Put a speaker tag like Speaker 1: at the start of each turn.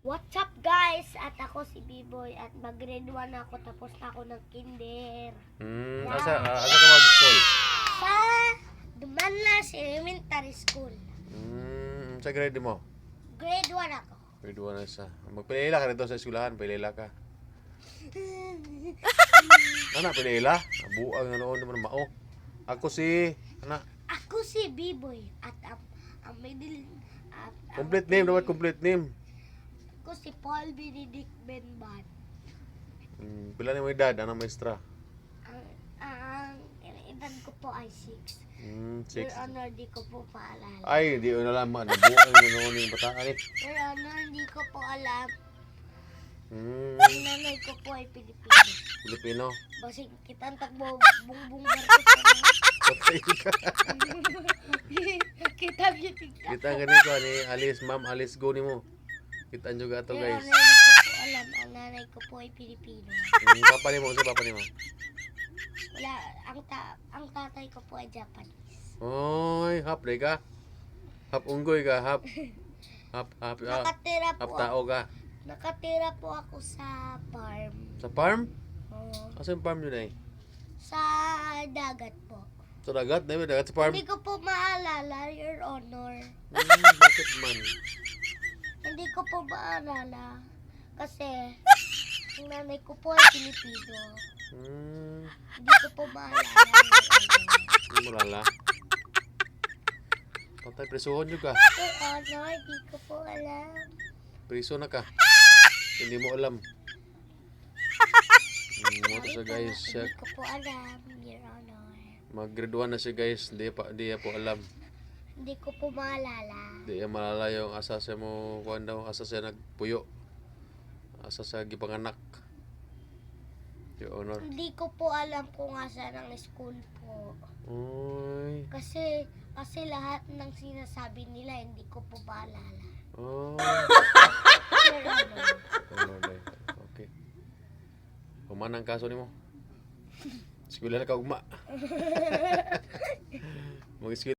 Speaker 1: What's up guys? At ako si B-Boy at mag-grade 1 ako tapos na ako ng kinder.
Speaker 2: Asa ka mag-school?
Speaker 1: Sa Dumanas Elementary School.
Speaker 2: Sa grade mo?
Speaker 1: Grade 1 ako.
Speaker 2: Grade 1 na sa. Magpilila ka dito sa eskwelahan, pilila ka. Ana, pilila? Abuang na noon naman mao. Ako si,
Speaker 1: Ako si B-Boy at ang middle
Speaker 2: complete name, dapat complete name.
Speaker 1: Ako si Paul Benedict Benban.
Speaker 2: Pila ni mo edad, anong maestra?
Speaker 1: Ang edad ko po ay 6. Your
Speaker 2: 6.
Speaker 1: Honor, di ko po paalala.
Speaker 2: Ay, di ko na alam. Nabuang na noon yung bataan eh.
Speaker 1: Your Honor, di ko po alam.
Speaker 2: Hmm,
Speaker 1: Ang nanay ko po ay Pilipino.
Speaker 2: Filipino.
Speaker 1: Basig kitang takbo bungbong barko
Speaker 2: Patay ka.
Speaker 1: Kita giting ka.
Speaker 2: Kita ganito ni Alice, Ma'am Alice go ni mo. Kita juga to
Speaker 1: Your
Speaker 2: guys.
Speaker 1: Honor, di ko po alam. Ang nanay ko po ay Pilipino.
Speaker 2: Papa ni mo, sa papa ni mo.
Speaker 1: Wala, ang tatay ko po ay Japanese.
Speaker 2: Oy, hap day ka. Hap unggoy ka, hap tao ka.
Speaker 1: Nakatira po ako sa farm.
Speaker 2: Sa farm?
Speaker 1: Oo.
Speaker 2: Asa yung farm yun eh?
Speaker 1: Sa dagat po.
Speaker 2: Sa dagat? Dahil dagat sa farm?
Speaker 1: Hindi ko po maalala, Your Honor.
Speaker 2: Bakit man?
Speaker 1: Hindi ko po maalala. Kasi, ang nanay ko po ay Pilipino. Hindi ko po maalala, Your Honor.
Speaker 2: Hindi mo lala. Patay, presohon nyo ka.
Speaker 1: Your Honor, hindi ko po alam.
Speaker 2: Preso na ka. Hindi mo alam. Mo sa guys.
Speaker 1: Hindi ko po alam, Your Honor.
Speaker 2: Mag-grade 1 na siya guys. Di po alam.
Speaker 1: Hindi ko po maalala.
Speaker 2: Di malala yung asa siya mo kuhan daw. Asa siya nagpuyo. Asa siya gipanganak. Your Honor.
Speaker 1: Hindi ko po alam kung asan ang school po.
Speaker 2: Oy.
Speaker 1: Kasi lahat ng sinasabi nila hindi ko po maalala.
Speaker 2: Oh.
Speaker 1: Your Honor.
Speaker 2: Okay. Human ang kaso ni mo. Eskwela na ka ugma. Mag-eskwela